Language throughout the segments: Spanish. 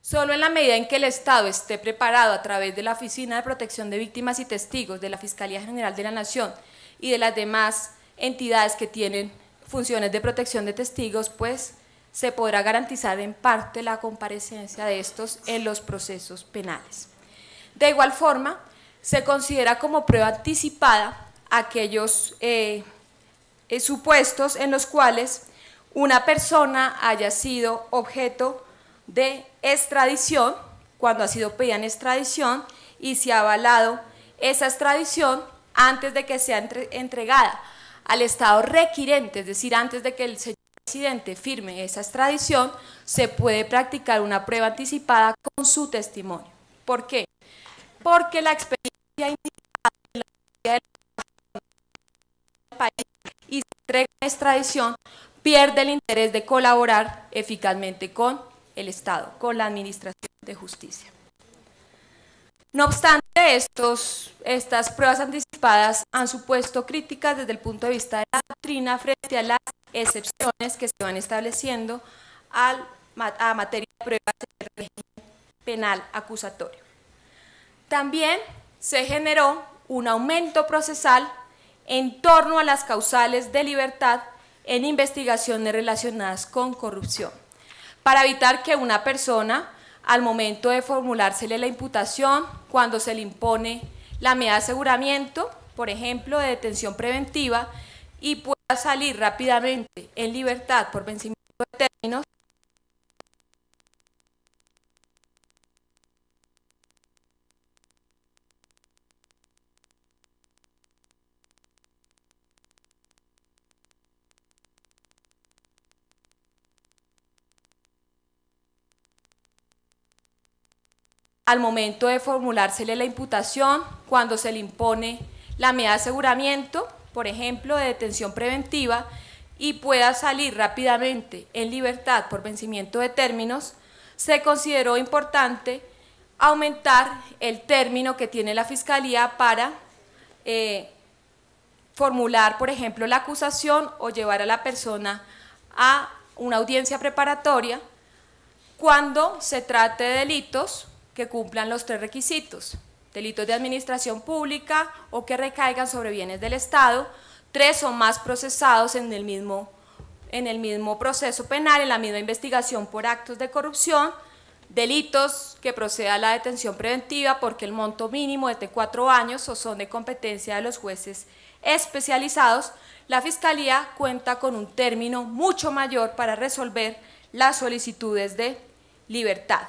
Solo en la medida en que el Estado esté preparado a través de la Oficina de Protección de Víctimas y Testigos, de la Fiscalía General de la Nación y de las demás entidades que tienen funciones de protección de testigos, pues se podrá garantizar en parte la comparecencia de estos en los procesos penales. De igual forma, se considera como prueba anticipada aquellos supuestos en los cuales una persona haya sido objeto de extradición, cuando ha sido pedida en extradición y se ha avalado esa extradición antes de que sea entregada al Estado requirente, es decir, antes de que el señor presidente firme esa extradición, se puede practicar una prueba anticipada con su testimonio. ¿Por qué? Porque la experiencia indicada en la mayoría del país y se entrega en extradición, pierde el interés de colaborar eficazmente con el Estado, con la Administración de Justicia. No obstante, estas pruebas anticipadas han supuesto críticas desde el punto de vista de la doctrina frente a las excepciones que se van estableciendo a materia de pruebas del régimen penal acusatorio. También se generó un aumento procesal en torno a las causales de libertad en investigaciones relacionadas con corrupción, para evitar que una persona, al momento de formulársele la imputación, cuando se le impone la medida de aseguramiento, por ejemplo, de detención preventiva, y pueda salir rápidamente en libertad por vencimiento de términos, al momento de formulársele la imputación, cuando se le impone la medida de aseguramiento, por ejemplo, de detención preventiva, y pueda salir rápidamente en libertad por vencimiento de términos, se consideró importante aumentar el término que tiene la Fiscalía para formular, por ejemplo, la acusación o llevar a la persona a una audiencia preparatoria cuando se trate de delitos que cumplan los 3 requisitos: delitos de administración pública o que recaigan sobre bienes del Estado, 3 o más procesados en el mismo proceso penal, en la misma investigación por actos de corrupción, delitos que proceda a la detención preventiva porque el monto mínimo es de 4 años o son de competencia de los jueces especializados. La Fiscalía cuenta con un término mucho mayor para resolver las solicitudes de libertad.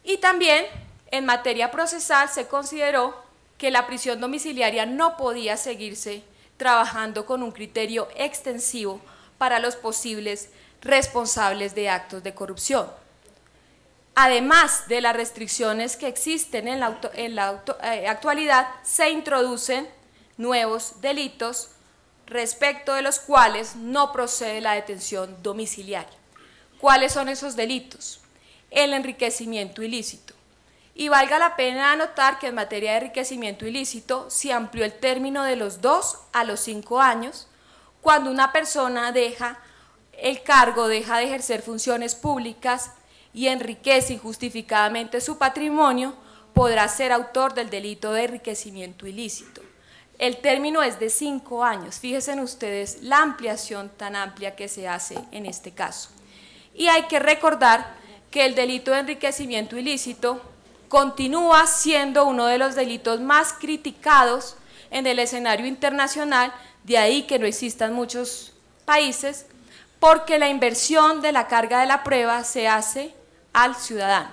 Y también en materia procesal se consideró que la prisión domiciliaria no podía seguirse trabajando con un criterio extensivo para los posibles responsables de actos de corrupción. Además de las restricciones que existen en la actualidad, se introducen nuevos delitos respecto de los cuales no procede la detención domiciliaria. ¿Cuáles son esos delitos? El enriquecimiento ilícito. Y valga la pena anotar que en materia de enriquecimiento ilícito se amplió el término de los 2 a los 5 años cuando una persona deja el cargo, deja de ejercer funciones públicas y enriquece injustificadamente su patrimonio, podrá ser autor del delito de enriquecimiento ilícito. El término es de 5 años. Fíjense ustedes la ampliación tan amplia que se hace en este caso. Y hay que recordar que el delito de enriquecimiento ilícito continúa siendo uno de los delitos más criticados en el escenario internacional, de ahí que no existan muchos países, porque la inversión de la carga de la prueba se hace al ciudadano.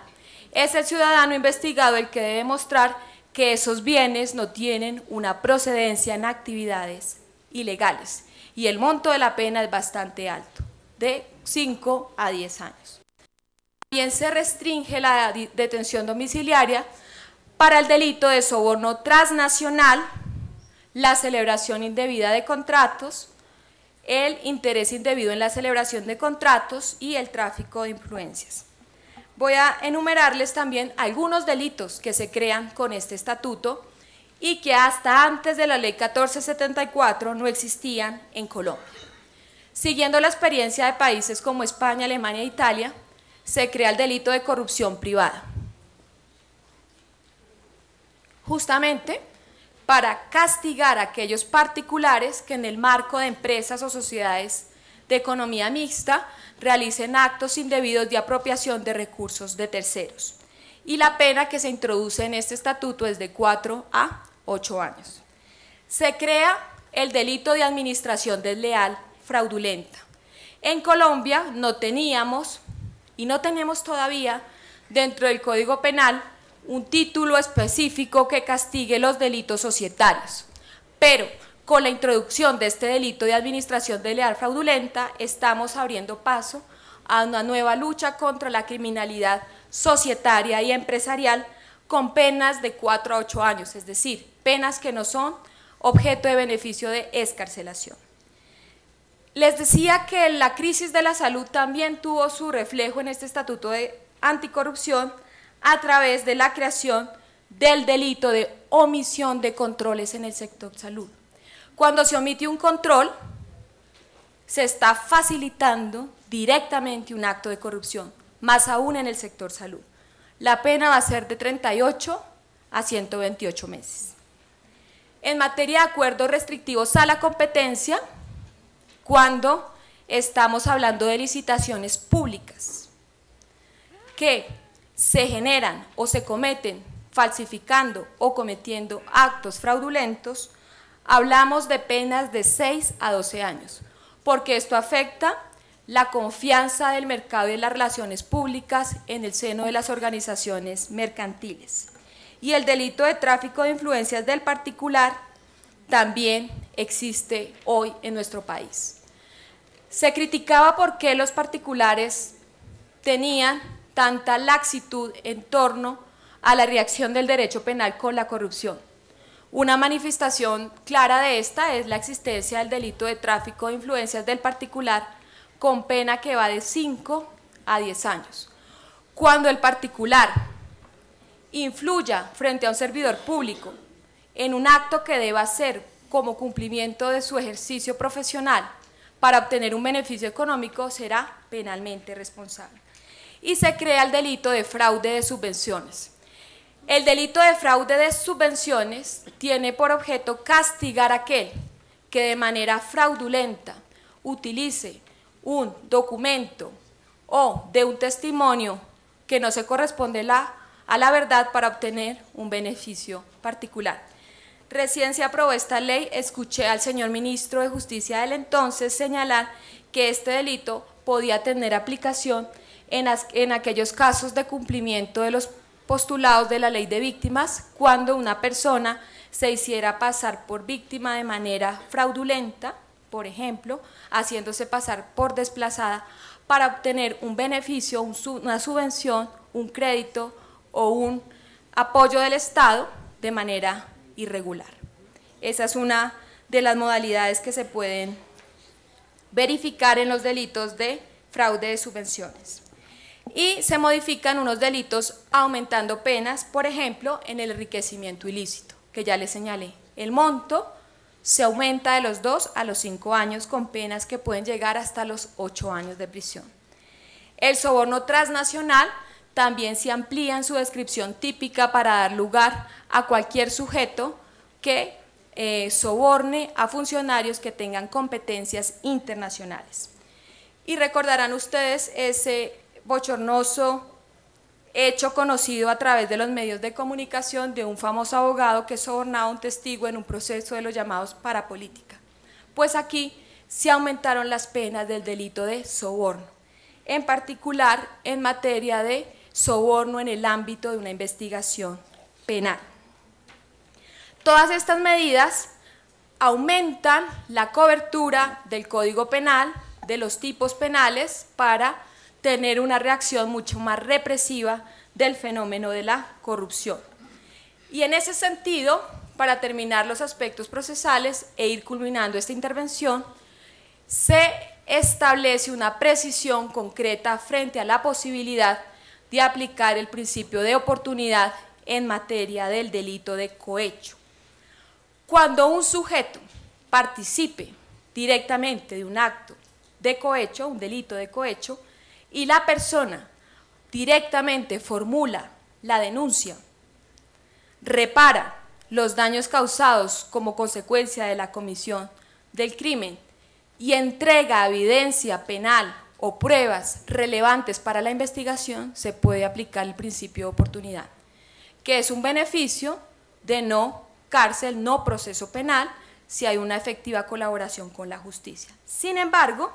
Es el ciudadano investigado el que debe demostrar que esos bienes no tienen una procedencia en actividades ilegales, y el monto de la pena es bastante alto, de 5 a 10 años. También se restringe la detención domiciliaria para el delito de soborno transnacional, la celebración indebida de contratos, el interés indebido en la celebración de contratos y el tráfico de influencias. Voy a enumerarles también algunos delitos que se crean con este estatuto y que hasta antes de la ley 1474 no existían en Colombia. Siguiendo la experiencia de países como España, Alemania e Italia, se crea el delito de corrupción privada. Justamente para castigar a aquellos particulares que en el marco de empresas o sociedades de economía mixta realicen actos indebidos de apropiación de recursos de terceros. Y la pena que se introduce en este estatuto es de 4 a 8 años. Se crea el delito de administración desleal fraudulenta. En Colombia no teníamos y no tenemos todavía dentro del Código Penal un título específico que castigue los delitos societarios, pero con la introducción de este delito de administración desleal fraudulenta estamos abriendo paso a una nueva lucha contra la criminalidad societaria y empresarial con penas de 4 a 8 años, es decir, penas que no son objeto de beneficio de excarcelación. Les decía que la crisis de la salud también tuvo su reflejo en este estatuto de anticorrupción a través de la creación del delito de omisión de controles en el sector salud. Cuando se omite un control, se está facilitando directamente un acto de corrupción, más aún en el sector salud. La pena va a ser de 38 a 128 meses. En materia de acuerdos restrictivos a la competencia, cuando estamos hablando de licitaciones públicas que se generan o se cometen falsificando o cometiendo actos fraudulentos, hablamos de penas de 6 a 12 años, porque esto afecta la confianza del mercado y de las relaciones públicas en el seno de las organizaciones mercantiles. Y el delito de tráfico de influencias del particular también existe hoy en nuestro país. Se criticaba por qué los particulares tenían tanta laxitud en torno a la reacción del derecho penal con la corrupción. Una manifestación clara de esta es la existencia del delito de tráfico de influencias del particular con pena que va de 5 a 10 años. Cuando el particular influya frente a un servidor público en un acto que deba hacer como cumplimiento de su ejercicio profesional para obtener un beneficio económico, será penalmente responsable. Y se crea el delito de fraude de subvenciones. El delito de fraude de subvenciones tiene por objeto castigar a aquel que de manera fraudulenta utilice un documento o de un testimonio que no se corresponde a la verdad para obtener un beneficio particular. Recién se aprobó esta ley, escuché al señor ministro de Justicia del entonces señalar que este delito podía tener aplicación en aquellos casos de cumplimiento de los postulados de la ley de víctimas, cuando una persona se hiciera pasar por víctima de manera fraudulenta, por ejemplo, haciéndose pasar por desplazada para obtener un beneficio, una subvención, un crédito o un apoyo del Estado de manera irregular. Esa es una de las modalidades que se pueden verificar en los delitos de fraude de subvenciones. Y se modifican unos delitos aumentando penas, por ejemplo, en el enriquecimiento ilícito, que ya les señalé. El monto se aumenta de los 2 a los 5 años con penas que pueden llegar hasta los 8 años de prisión. El soborno transnacional también se amplía en su descripción típica para dar lugar a cualquier sujeto que soborne a funcionarios que tengan competencias internacionales. Y recordarán ustedes ese bochornoso hecho conocido a través de los medios de comunicación de un famoso abogado que sobornaba a un testigo en un proceso de los llamados parapolítica. Pues aquí se aumentaron las penas del delito de soborno, en particular en materia de soborno en el ámbito de una investigación penal. Todas estas medidas aumentan la cobertura del Código Penal, de los tipos penales, para tener una reacción mucho más represiva del fenómeno de la corrupción. Y en ese sentido, para terminar los aspectos procesales e ir culminando esta intervención, se establece una precisión concreta frente a la posibilidad de aplicar el principio de oportunidad en materia del delito de cohecho. Cuando un sujeto participe directamente de un acto de cohecho, un delito de cohecho, y la persona directamente formula la denuncia, repara los daños causados como consecuencia de la comisión del crimen y entrega evidencia penal o pruebas relevantes para la investigación, se puede aplicar el principio de oportunidad, que es un beneficio de no cárcel, no proceso penal, si hay una efectiva colaboración con la justicia. Sin embargo,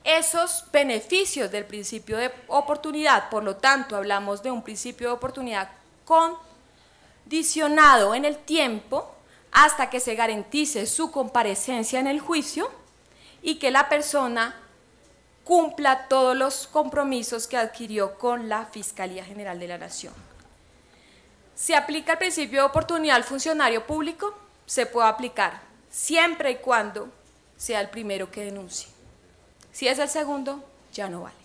esos beneficios del principio de oportunidad, por lo tanto, hablamos de un principio de oportunidad condicionado en el tiempo hasta que se garantice su comparecencia en el juicio y que la persona cumpla todos los compromisos que adquirió con la Fiscalía General de la Nación. ¿Se aplica el principio de oportunidad al funcionario público? Se puede aplicar siempre y cuando sea el primero que denuncie. Si es el segundo, ya no vale.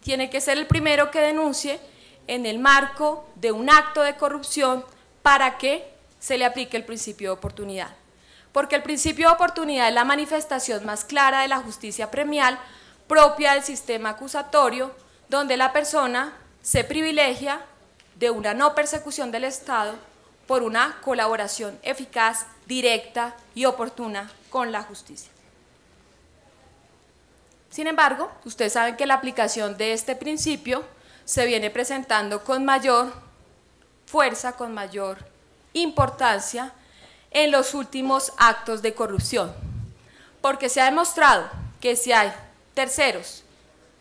Tiene que ser el primero que denuncie en el marco de un acto de corrupción para que se le aplique el principio de oportunidad. Porque el principio de oportunidad es la manifestación más clara de la justicia premial propia del sistema acusatorio, donde la persona se privilegia de una no persecución del Estado por una colaboración eficaz, directa y oportuna con la justicia. Sin embargo, ustedes saben que la aplicación de este principio se viene presentando con mayor fuerza, con mayor importancia en los últimos actos de corrupción, porque se ha demostrado que si hay terceros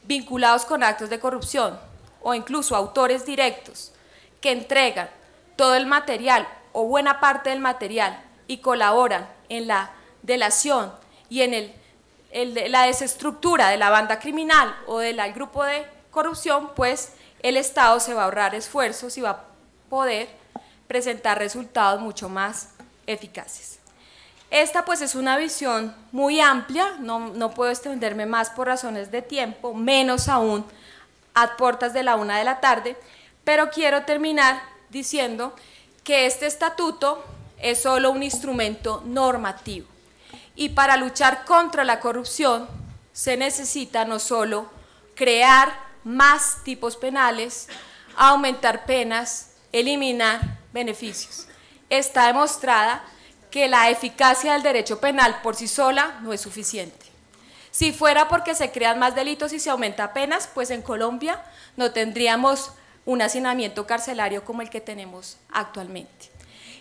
vinculados con actos de corrupción o incluso autores directos que entregan todo el material o buena parte del material y colaboran en la delación y en la desestructura de la banda criminal o del grupo de corrupción, pues el Estado se va a ahorrar esfuerzos y va a poder presentar resultados mucho más eficaces. Esta pues es una visión muy amplia, no puedo extenderme más por razones de tiempo, menos aún a puertas de la 1 de la tarde, pero quiero terminar diciendo que este estatuto es solo un instrumento normativo y para luchar contra la corrupción se necesita no solo crear más tipos penales, aumentar penas, eliminar beneficios. Está demostrada que la eficacia del derecho penal por sí sola no es suficiente. Si fuera porque se crean más delitos y se aumenta penas, pues en Colombia no tendríamos un hacinamiento carcelario como el que tenemos actualmente.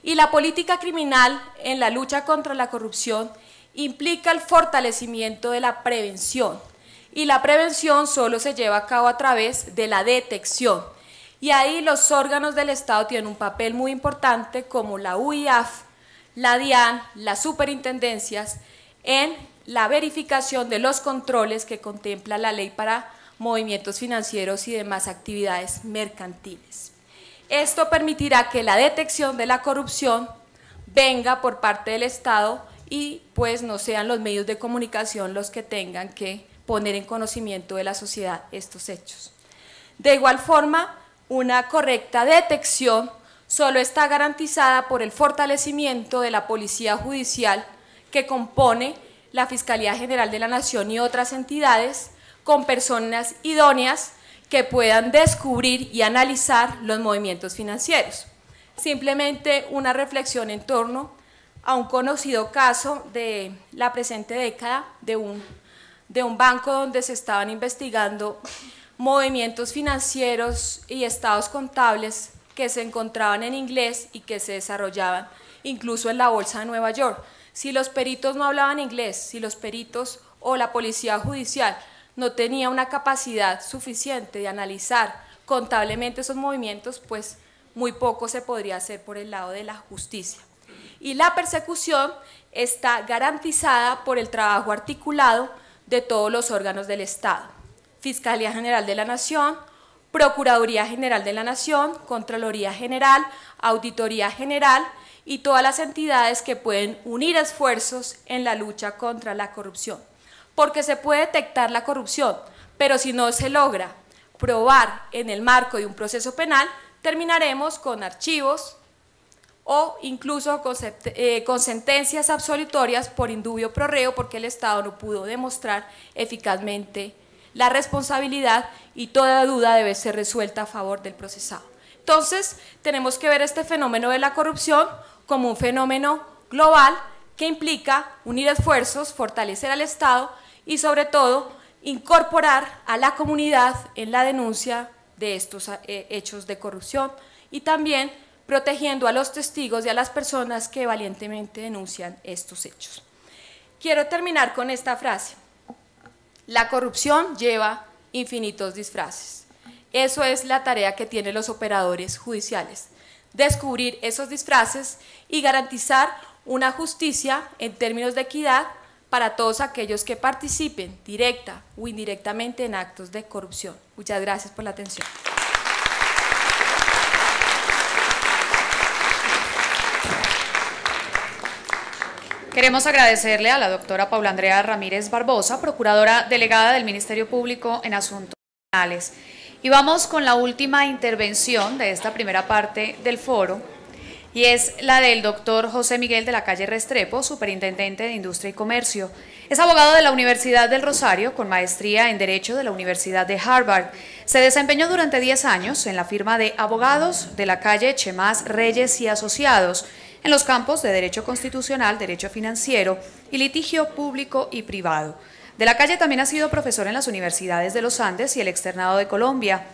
Y la política criminal en la lucha contra la corrupción implica el fortalecimiento de la prevención, y la prevención solo se lleva a cabo a través de la detección. Y ahí los órganos del Estado tienen un papel muy importante, como la UIAF, la DIAN, las superintendencias, en la verificación de los controles que contempla la ley para movimientos financieros y demás actividades mercantiles. Esto permitirá que la detección de la corrupción venga por parte del Estado y pues no sean los medios de comunicación los que tengan que poner en conocimiento de la sociedad estos hechos. De igual forma, una correcta detección solo está garantizada por el fortalecimiento de la Policía Judicial que compone la Fiscalía General de la Nación y otras entidades con personas idóneas que puedan descubrir y analizar los movimientos financieros. Simplemente una reflexión en torno a un conocido caso de la presente década de un banco donde se estaban investigando movimientos financieros y estados contables que se encontraban en inglés y que se desarrollaban incluso en la Bolsa de Nueva York. Si los peritos no hablaban inglés, si los peritos o la policía judicial no tenía una capacidad suficiente de analizar contablemente esos movimientos, pues muy poco se podría hacer por el lado de la justicia. Y la persecución está garantizada por el trabajo articulado de todos los órganos del Estado: Fiscalía General de la Nación, Procuraduría General de la Nación, Contraloría General, Auditoría General y todas las entidades que pueden unir esfuerzos en la lucha contra la corrupción. Porque se puede detectar la corrupción, pero si no se logra probar en el marco de un proceso penal, terminaremos con archivos o incluso con sentencias absolutorias por indubio pro reo, porque el Estado no pudo demostrar eficazmente la responsabilidad y toda duda debe ser resuelta a favor del procesado. Entonces, tenemos que ver este fenómeno de la corrupción como un fenómeno global que implica unir esfuerzos, fortalecer al Estado y sobre todo incorporar a la comunidad en la denuncia de estos hechos de corrupción y también protegiendo a los testigos y a las personas que valientemente denuncian estos hechos. Quiero terminar con esta frase: la corrupción lleva infinitos disfraces. Eso es la tarea que tienen los operadores judiciales, descubrir esos disfraces y garantizar una justicia en términos de equidad para todos aquellos que participen directa o indirectamente en actos de corrupción. Muchas gracias por la atención. Queremos agradecerle a la doctora Paula Andrea Ramírez Barbosa, procuradora delegada del Ministerio Público en Asuntos Penales. Y vamos con la última intervención de esta primera parte del foro, y es la del doctor José Miguel de la Calle Restrepo, superintendente de Industria y Comercio. Es abogado de la Universidad del Rosario, con maestría en Derecho de la Universidad de Harvard. Se desempeñó durante 10 años en la firma de abogados de la calle Chemás, Reyes y Asociados, en los campos de Derecho Constitucional, Derecho Financiero y Litigio Público y Privado. De la Calle también ha sido profesor en las universidades de los Andes y el Externado de Colombia,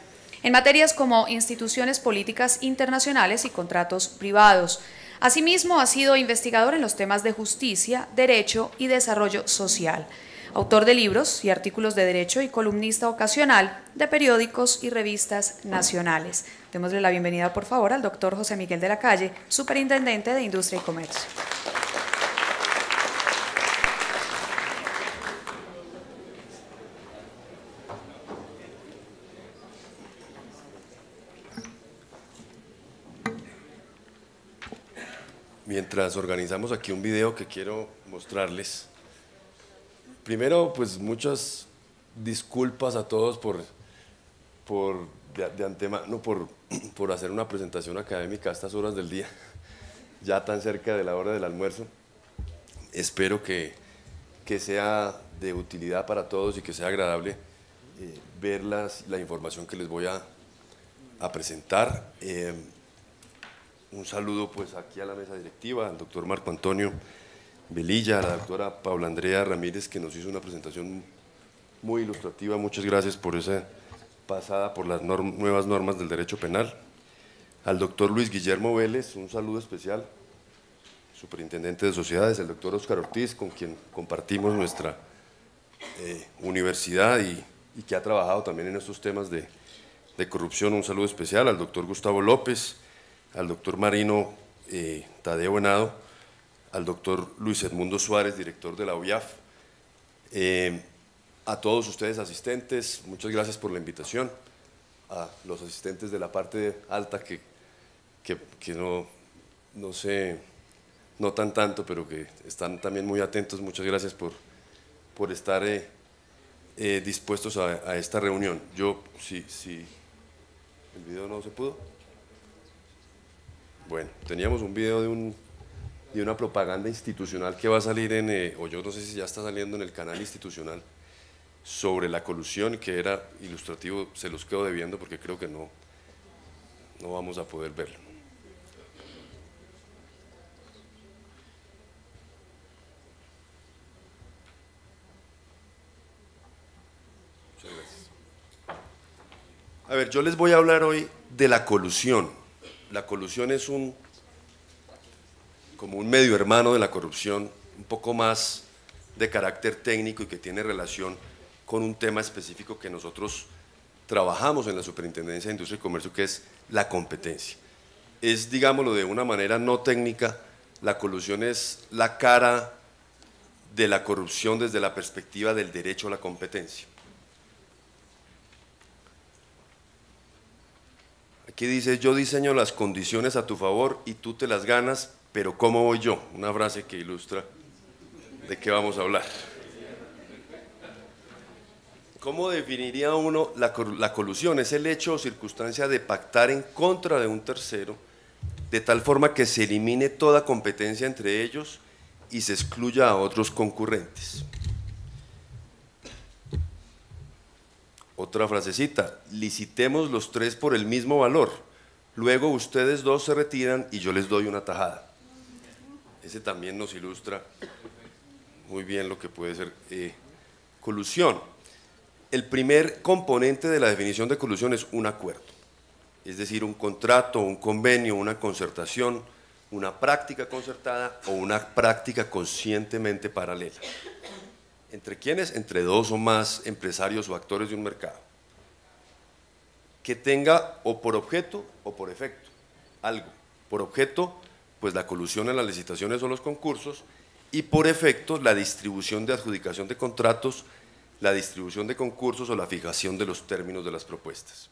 en materias como instituciones políticas internacionales y contratos privados. Asimismo, ha sido investigador en los temas de justicia, derecho y desarrollo social. Autor de libros y artículos de derecho y columnista ocasional de periódicos y revistas nacionales. Démosle la bienvenida, por favor, al doctor José Miguel de la Calle, superintendente de Industria y Comercio. Mientras organizamos aquí un video que quiero mostrarles, primero, pues muchas disculpas a todos de antemano por hacer una presentación académica a estas horas del día, ya tan cerca de la hora del almuerzo. Espero que sea de utilidad para todos y que sea agradable ver la información que les voy a presentar. Un saludo pues aquí a la mesa directiva, al doctor Marco Antonio Velilla, a la doctora Paula Andrea Ramírez, que nos hizo una presentación muy ilustrativa. Muchas gracias por esa pasada por las nuevas normas del derecho penal. Al doctor Luis Guillermo Vélez, un saludo especial, superintendente de sociedades, el doctor Óscar Ortiz, con quien compartimos nuestra universidad y que ha trabajado también en estos temas de corrupción. Un saludo especial al doctor Gustavo López, al doctor Marino Tadeo Henao, al doctor Luis Edmundo Suárez, director de la UIAF, a todos ustedes asistentes, muchas gracias por la invitación, a los asistentes de la parte alta que no se notan tanto, pero que están también muy atentos, muchas gracias por estar dispuestos a esta reunión. Yo, si el video no se pudo. Bueno, teníamos un video de una propaganda institucional que va a salir o yo no sé si ya está saliendo en el canal institucional, sobre la colusión, que era ilustrativo. Se los quedo debiendo porque creo que no vamos a poder verlo. Muchas gracias. A ver, yo les voy a hablar hoy de la colusión. La colusión es como un medio hermano de la corrupción, un poco más de carácter técnico y que tiene relación con un tema específico que nosotros trabajamos en la Superintendencia de Industria y Comercio, que es la competencia. Es, digámoslo de una manera no técnica, la colusión es la cara de la corrupción desde la perspectiva del derecho a la competencia. Aquí dice: yo diseño las condiciones a tu favor y tú te las ganas, pero ¿cómo voy yo? Una frase que ilustra de qué vamos a hablar. ¿Cómo definiría uno la colusión? Es el hecho o circunstancia de pactar en contra de un tercero, de tal forma que se elimine toda competencia entre ellos y se excluya a otros concurrentes. Otra frasecita, licitemos los tres por el mismo valor, luego ustedes dos se retiran y yo les doy una tajada. Ese también nos ilustra muy bien lo que puede ser colusión. El primer componente de la definición de colusión es un acuerdo, es decir, un contrato, un convenio, una concertación, una práctica concertada o una práctica conscientemente paralela. ¿Entre quiénes? Entre dos o más empresarios o actores de un mercado, que tenga o por objeto o por efecto algo. Por objeto, pues la colusión en las licitaciones o los concursos, y por efecto la distribución de adjudicación de contratos, la distribución de concursos o la fijación de los términos de las propuestas.